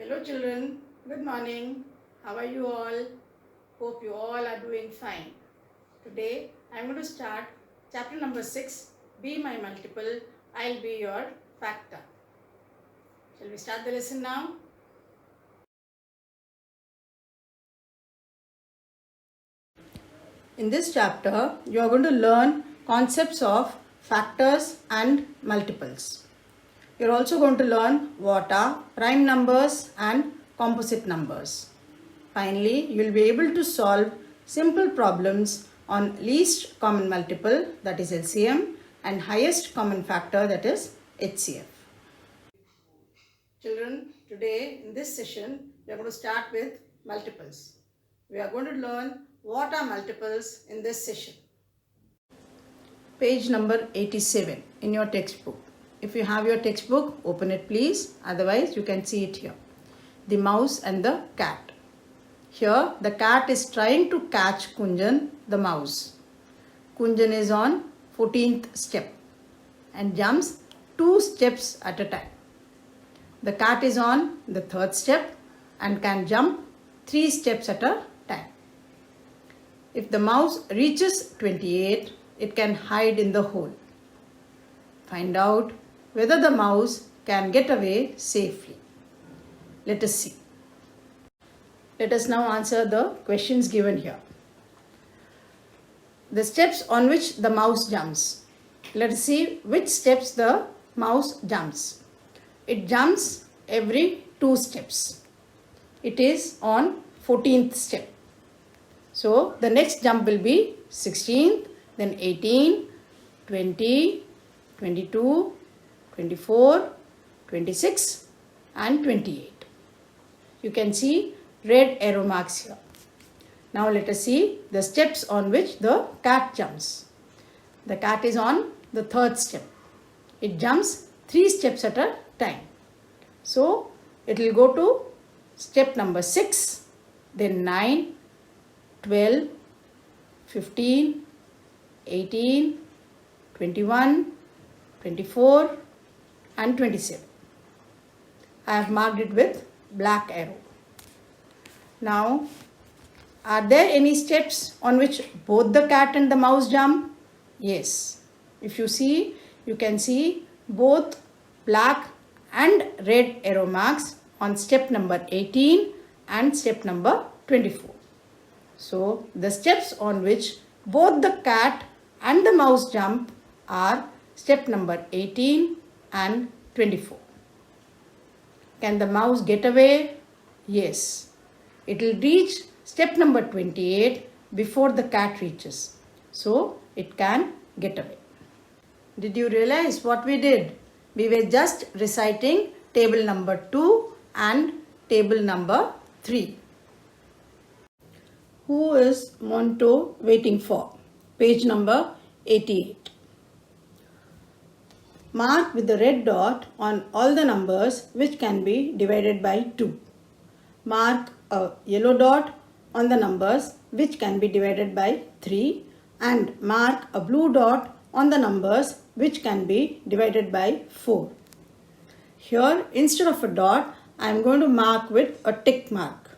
Hello children, good morning. How are you all? Hope you all are doing fine. Today I am going to start chapter number 6, Be My Multiple, I'll Be Your Factor. Shall we start the lesson now? In this chapter, you are going to learn concepts of factors and multiples. You are also going to learn what are prime numbers and composite numbers. Finally, you will be able to solve simple problems on least common multiple, that is LCM, and highest common factor, that is HCF. Children, today in this session, we are going to start with multiples. We are going to learn what are multiples in this session. Page number 87 in your textbook. If you have your textbook, open it please. Otherwise, you can see it here. The mouse and the cat. Here, the cat is trying to catch Kunjan, the mouse. Kunjan is on 14th step and jumps 2 steps at a time. The cat is on the 3rd step and can jump 3 steps at a time. If the mouse reaches 28, it can hide in the hole. Find out whether the mouse can get away safely. Let us see. Let us now answer the questions given here. The steps on which the mouse jumps. Let us see which steps the mouse jumps. It jumps every 2 steps. It is on 14th step. So the next jump will be 16th, then 18, 20, 22, 24, 26 and 28. You can see red arrow marks here. Now let us see the steps on which the cat jumps. The cat is on the 3rd step. It jumps 3 steps at a time. So it will go to step number 6, then 9, 12, 15, 18, 21, 24 and 27. I have marked it with black arrow. Now, are there any steps on which both the cat and the mouse jump? Yes. If you see, you can see both black and red arrow marks on step number 18 and step number 24. So, the steps on which both the cat and the mouse jump are step number 18 and 24. Can the mouse get away? Yes. It will reach step number 28 before the cat reaches. So, it can get away. Did you realize what we did? We were just reciting table number 2 and table number 3. Who is Monto waiting for? Page number 88. Mark with the red dot on all the numbers which can be divided by 2. Mark a yellow dot on the numbers which can be divided by 3 and mark a blue dot on the numbers which can be divided by 4. Here, instead of a dot, I am going to mark with a tick mark.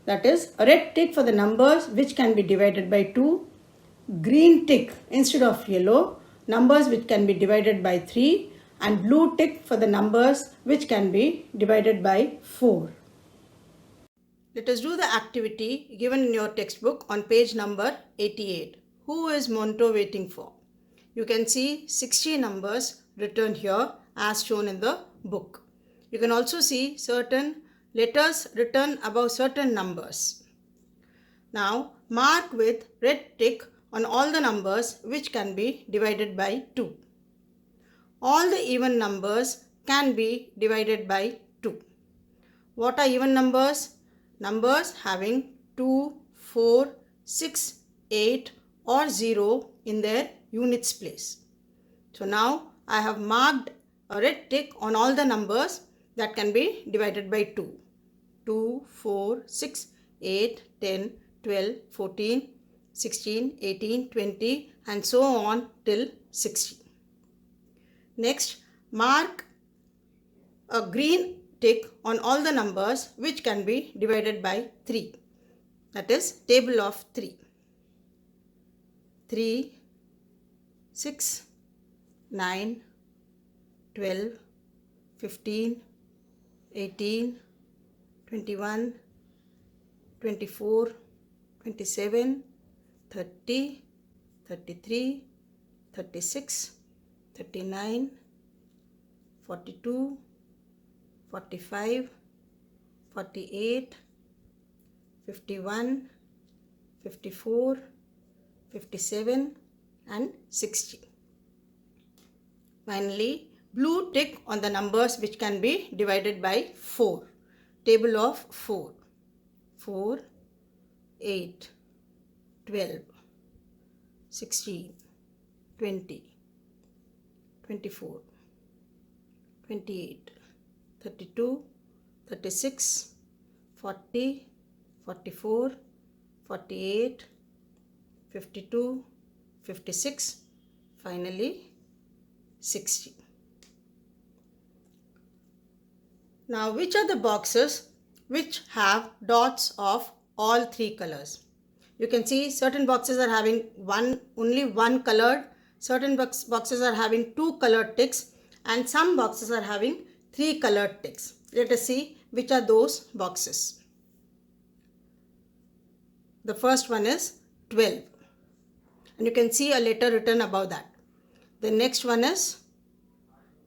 That is a red tick for the numbers which can be divided by 2, green tick instead of yellow, numbers which can be divided by 3 and blue tick for the numbers which can be divided by 4. Let us do the activity given in your textbook on page number 88. Who is Monto waiting for? You can see 60 numbers written here as shown in the book. You can also see certain letters written above certain numbers. Now mark with red tick on all the numbers which can be divided by 2. All the even numbers can be divided by 2. What are even numbers? Numbers having 2, 4, 6, 8 or 0 in their units place. So now I have marked a red tick on all the numbers that can be divided by 2. 2, 4, 6, 8, 10, 12, 14, 16, 18, 20 and so on till 60. Next, mark a green tick on all the numbers which can be divided by 3. That is table of 3. 3, 6, 9, 12, 15, 18, 21, 24, 27, 30, 33, 36, 39, 42, 45, 48, 51, 54, 57 and 60. Finally, blue tick on the numbers which can be divided by 4. Table of 4. 4, 8, 12, 16, 20, 24, 28, 32, 36, 40, 44, 48, 52, 56, finally 60. Now, which are the boxes which have dots of all 3 colors? You can see certain boxes are having only one colored, certain boxes are having 2 colored ticks, and some boxes are having 3 colored ticks. Let us see which are those boxes. The first one is 12, and you can see a letter written above that. The next one is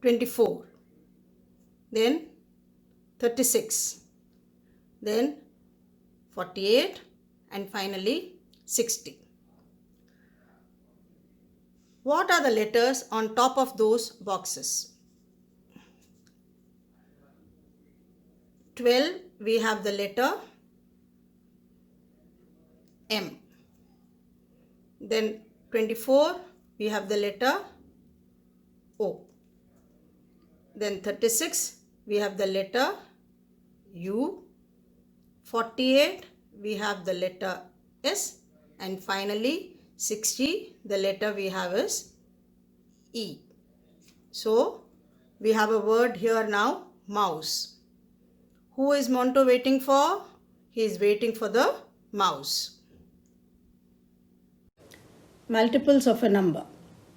24, then 36, then 48, and finally 60. What are the letters on top of those boxes? 12, we have the letter M. Then 24, we have the letter O. Then 36, we have the letter U. 48, we have the letter S. And finally 60, the letter we have is E. So we have a word here now, mouse. Who is Monto waiting for? He is waiting for the mouse. Multiples of a number.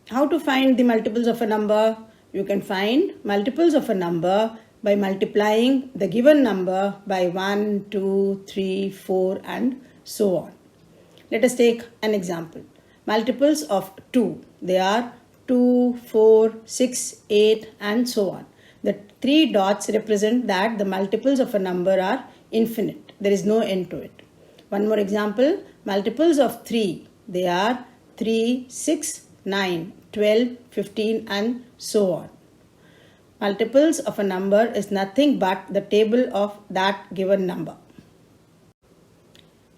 How to find the multiples of a number? You can find multiples of a number by multiplying the given number by 1, 2, 3, 4 and so on. Let us take an example. Multiples of 2. They are 2, 4, 6, 8 and so on. The 3 dots represent that the multiples of a number are infinite. There is no end to it. One more example. Multiples of 3. They are 3, 6, 9, 12, 15 and so on. Multiples of a number is nothing but the table of that given number.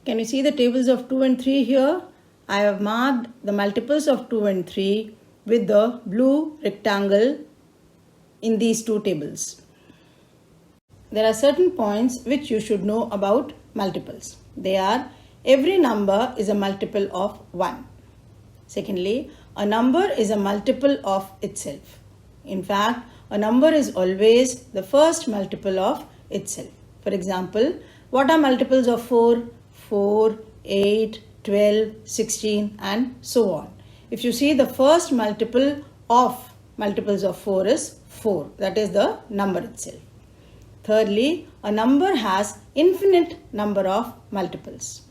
Can you see the tables of 2 and 3 here? I have marked the multiples of 2 and 3 with the blue rectangle in these 2 tables. There are certain points which you should know about multiples. They are: every number is a multiple of 1. Secondly, a number is a multiple of itself. In fact, a number is always the first multiple of itself. For example, what are multiples of 4? 4, 8, 12, 16 and so on. If you see, the first multiple of multiples of 4 is 4. That is the number itself. Thirdly, a number has infinite number of multiples.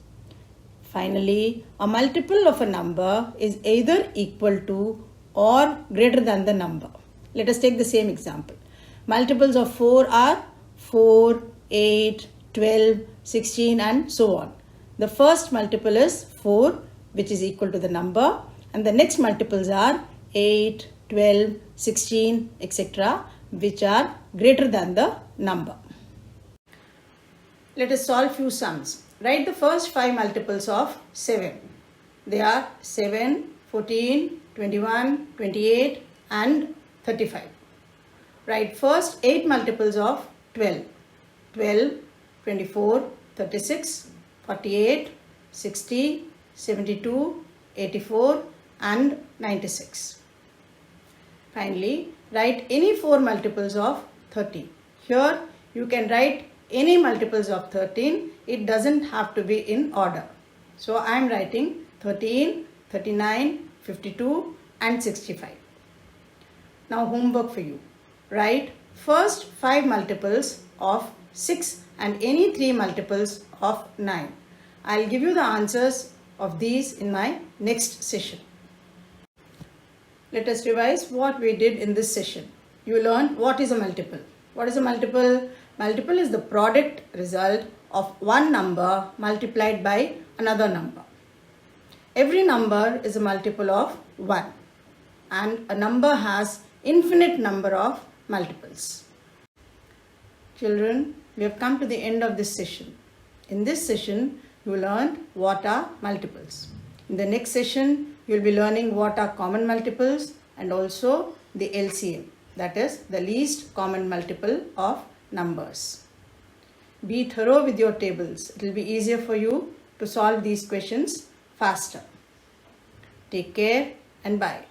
Finally, a multiple of a number is either equal to or greater than the number. Let us take the same example. Multiples of 4 are 4, 8, 12, 16 and so on. The first multiple is 4, which is equal to the number, and the next multiples are 8, 12, 16, etc., which are greater than the number. Let us solve few sums. Write the first 5 multiples of 7. They are 7, 14, 21, 28 and 35. Write first 8 multiples of 12. 12, 24, 36, 48, 60, 72, 84 and 96. Finally, write any 4 multiples of 30. Here You can write any multiples of 13. It doesn't have to be in order. So I am writing 13, 39, 52 and 65. Now homework for you. Write first 5 multiples of 6 and any 3 multiples of 9. I'll give you the answers of these in my next session. Let us revise what we did in this session. You learned what is a multiple. What is a multiple? Multiple is the product result of one number multiplied by another number. Every number is a multiple of 1 and a number has infinite number of multiples. Children, we have come to the end of this session. In this session, you learned what are multiples. In the next session, you will be learning what are common multiples and also the LCM, that is the least common multiple of numbers. Be thorough with your tables. It will be easier for you to solve these questions faster. Take care and bye.